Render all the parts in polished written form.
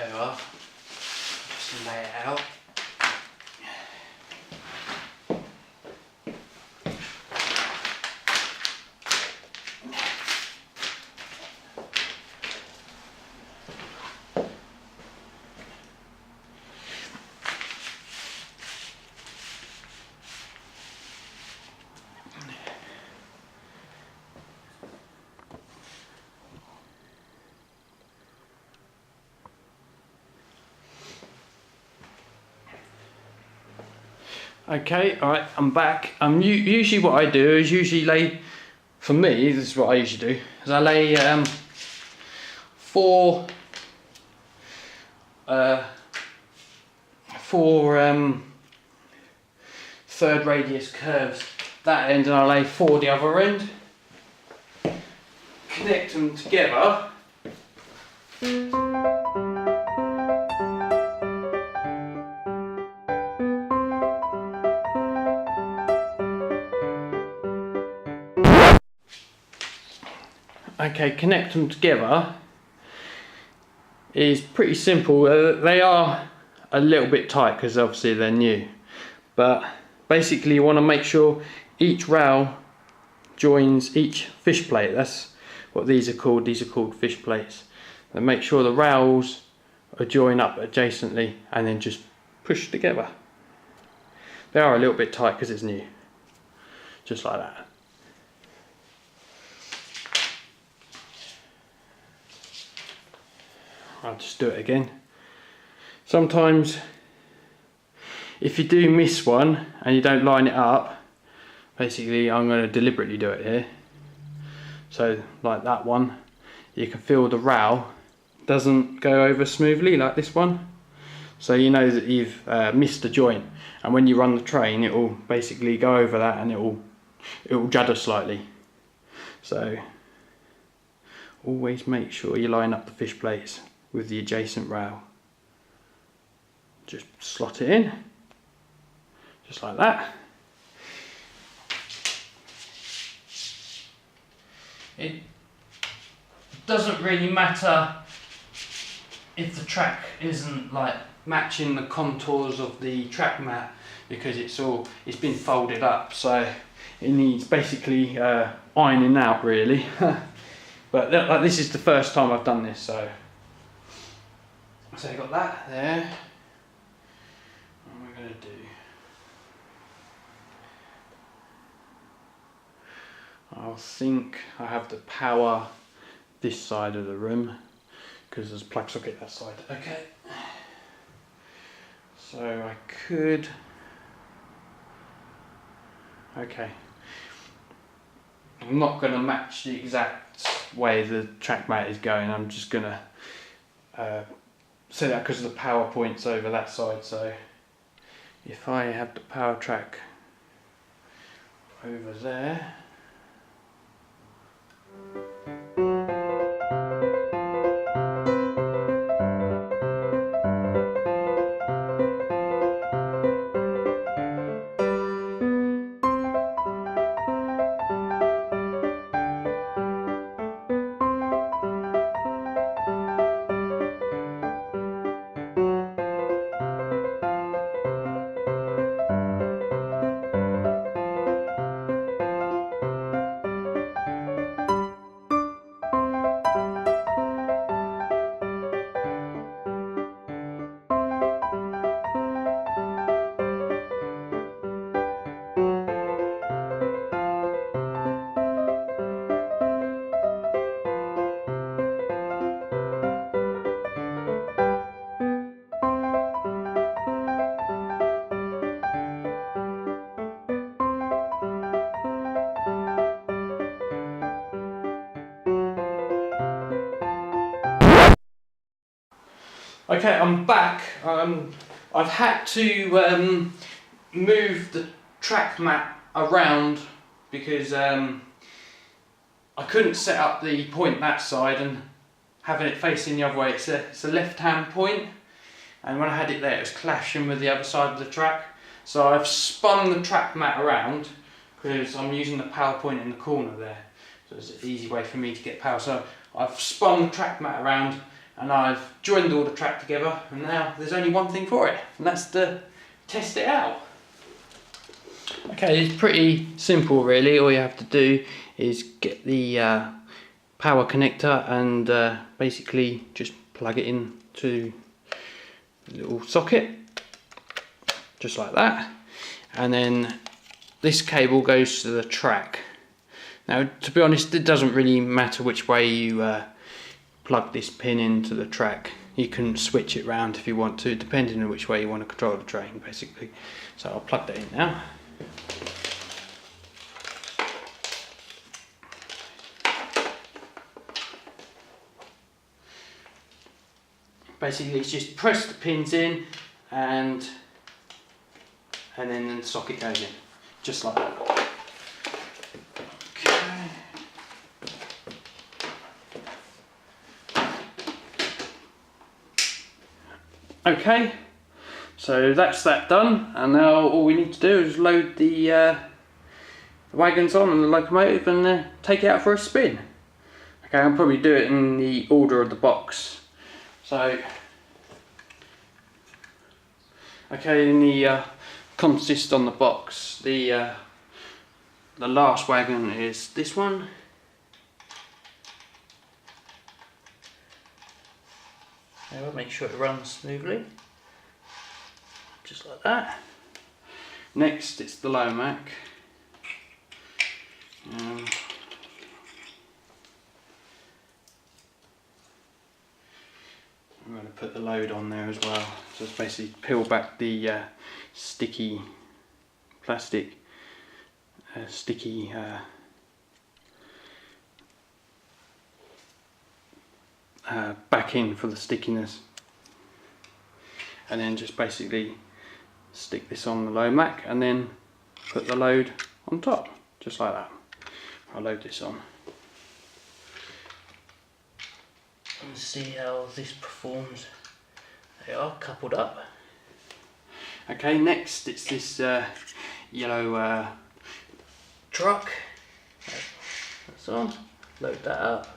over, just lay it out. Okay, alright, I'm back. Usually what I do is lay, for me, this is what I usually do, is I lay four third radius curves that end, and I lay 4 the other end, connect them together. Okay, connect them together is pretty simple. They are a little bit tight because obviously they're new, but basically you want to make sure each rail joins each fish plate. That's what these are called. These are called fish plates. And make sure the rails are joined up adjacently and then just push together. They are a little bit tight because it's new. Just like that. I'll just do it again. Sometimes if you do miss one and you don't line it up, basically I'm going to deliberately do it here. So like that one, you can feel the rail doesn't go over smoothly like this one. So you know that you've missed a joint, and when you run the train it will basically go over that and it will judder slightly. So always make sure you line up the fish plates with the adjacent rail. Just slot it in, just like that. It doesn't really matter if the track isn't like matching the contours of the track mat, because it's been folded up, so it needs basically ironing out really. But like, this is the first time I've done this, so you've got that there. What am I going to do? I think I have to power this side of the room because there's a plug socket that side. Okay. So I could. Okay. I'm not going to match the exact way the track mat is going. I'm just going to set that because the power point's over that side. So if I have the power track over there. Okay, I'm back. I've had to move the track mat around because I couldn't set up the point that side and having it facing the other way. It's a left-hand point, and when I had it there it was clashing with the other side of the track. So I've spun the track mat around because I'm using the power point in the corner there. So it's an easy way for me to get power. So I've spun the track mat around and I've joined all the track together, and now there's only one thing for it, and that's to test it out. Okay, it's pretty simple really. All you have to do is get the power connector and basically just plug it in to the little socket, just like that, and then this cable goes to the track. Now, to be honest, it doesn't really matter which way you plug this pin into the track. You can switch it round if you want to, depending on which way you want to control the train, basically. So I'll plug that in now. Basically, it's just press the pins in, and then the socket goes in, just like that. Okay, so that's that done, and now all we need to do is load the wagons on and the locomotive and take it out for a spin. Okay, I'll probably do it in the order of the box. So, okay, in the consist on the box, the last wagon is this one. Now, make sure it runs smoothly, just like that. Next, it's the Lomac. I'm going to put the load on there as well. So it's basically peel back the sticky plastic, backing for the stickiness, and then just basically stick this on the Lomac and then put the load on top, just like that. I'll load this on and see how this performs. They are coupled up. Okay, next it's this yellow truck. That's on. Load that up.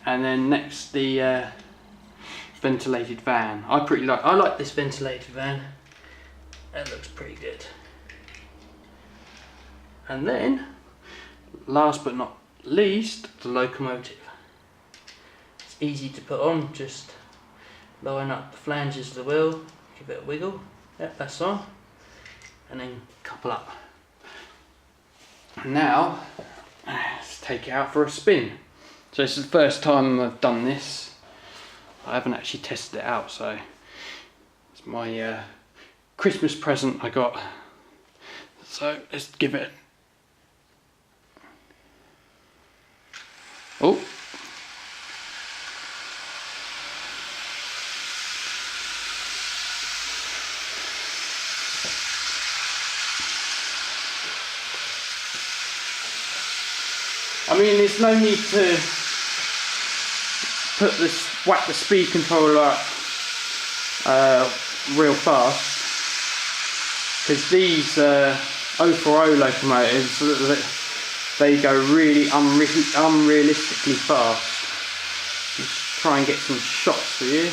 And then next the ventilated van. I like this ventilated van. That looks pretty good. And then, last but not least, the locomotive. It's easy to put on, just line up the flanges of the wheel, give it a wiggle, yep, that's on, and then couple up. And now, let's take it out for a spin. So this is the first time I've done this. I haven't actually tested it out, so it's my Christmas present I got. So let's give it a... Oh! I mean, there's no need to whack the speed controller up real fast, because these 040 locomotives, they go really unrealistically fast. Let's try and get some shots for you.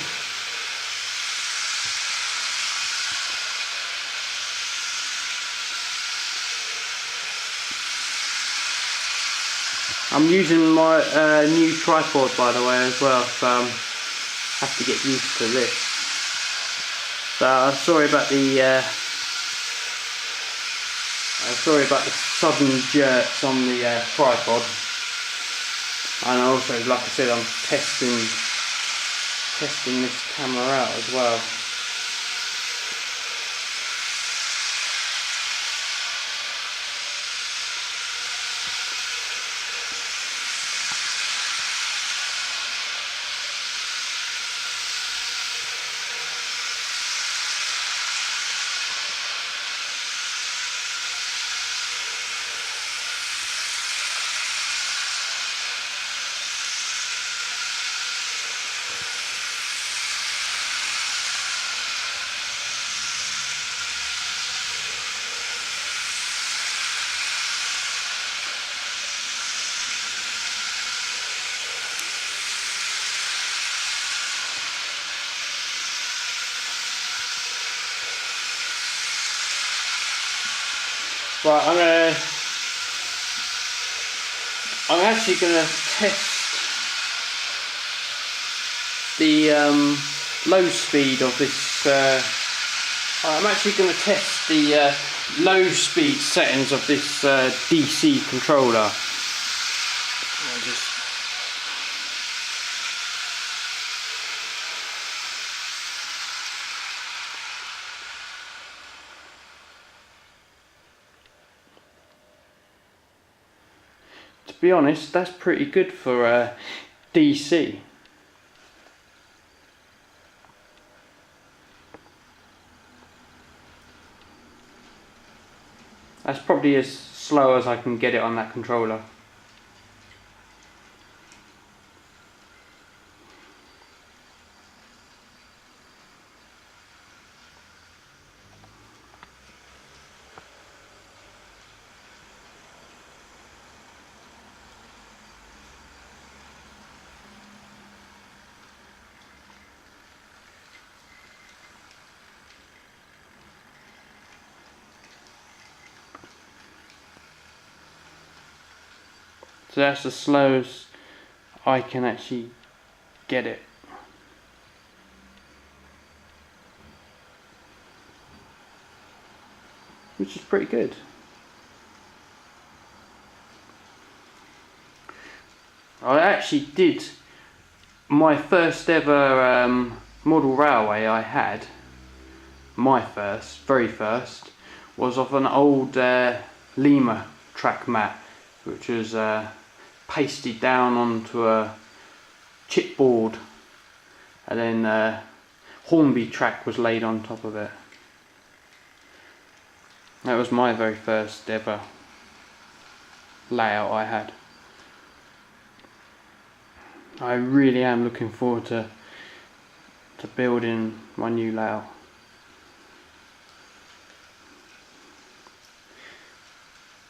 I'm using my new tripod, by the way, as well, so I have to get used to this. So sorry about the sudden jerks on the tripod. And also, like I said, I'm testing this camera out as well. Right, I'm actually gonna test the low speed of this. I'm actually gonna test the low speed settings of this DC controller. To be honest, that's pretty good for DC. That's probably as slow as I can get it on that controller. So that's as slow as I can actually get it. Which is pretty good. I actually did my first ever model railway I had. My very first, was of an old Lima track mat, which was pasted down onto a chipboard, and then Hornby track was laid on top of it. That was my very first ever layout I had. I really am looking forward to building my new layout.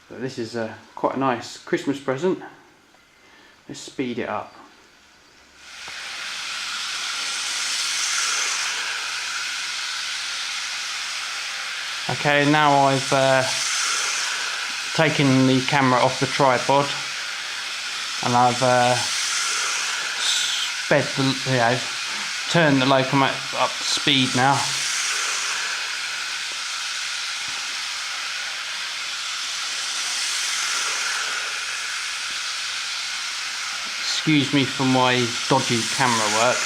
But this is quite a nice Christmas present. Let's speed it up. Okay, now I've taken the camera off the tripod, and I've turned the locomotive up to speed now. Excuse me for my dodgy camera work.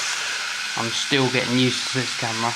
I'm still getting used to this camera.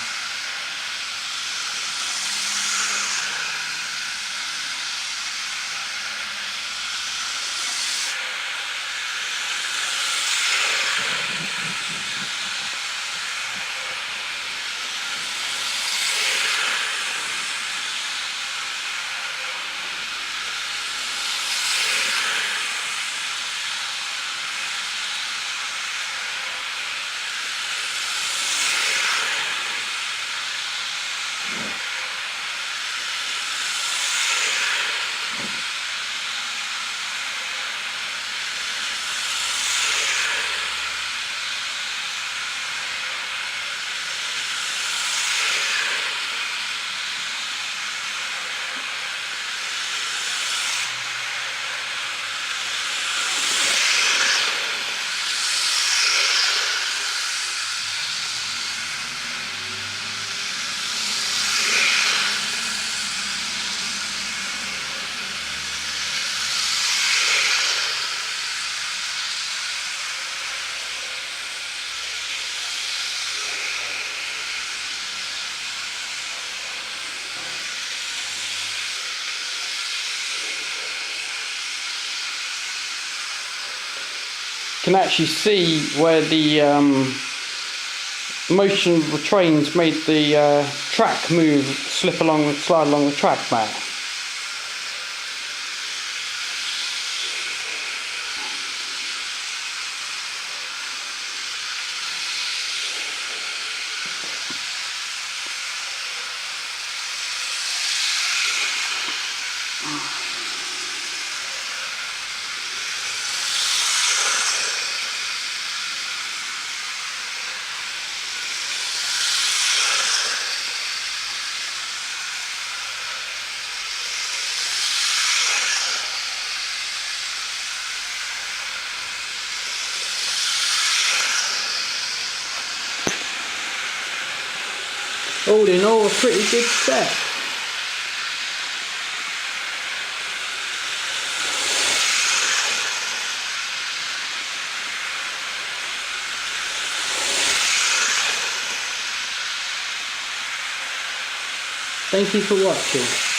Can actually see where the motion of the trains made the track move, slide along the track mat. All in all, a pretty good set. Thank you for watching.